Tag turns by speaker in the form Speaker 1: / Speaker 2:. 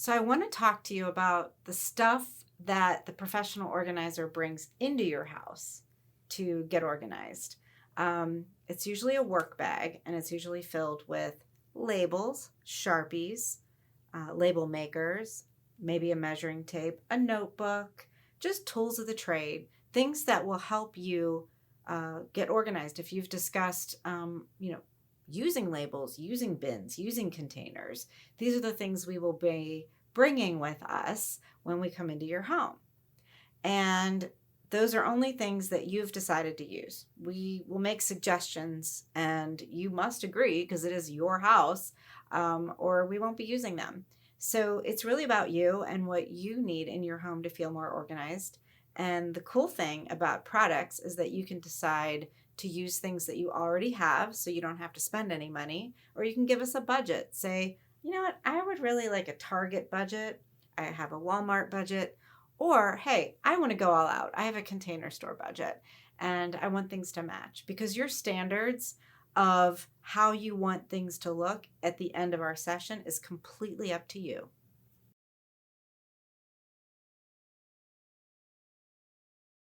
Speaker 1: So I want to talk to you about the stuff that the professional organizer brings into your house to get organized. It's usually a work bag, and it's usually filled with labels, Sharpies, label makers, maybe a measuring tape, a notebook, just tools of the trade, things that will help you get organized. If you've discussed, using labels, using bins, using containers, these are the things we will be bringing with us when we come into your home. And those are only things that you've decided to use. We will make suggestions, and you must agree because it is your house, or we won't be using them. So it's really about you and what you need in your home to feel more organized. And the cool thing about products is that you can decide to use things that you already have so you don't have to spend any money, or you can give us a budget. Say, you know what, I would really like a Target budget. I have a Walmart budget. Or, hey, I want to go all out. I have a Container Store budget and I want things to match, because your standards of how you want things to look at the end of our session is completely up to you.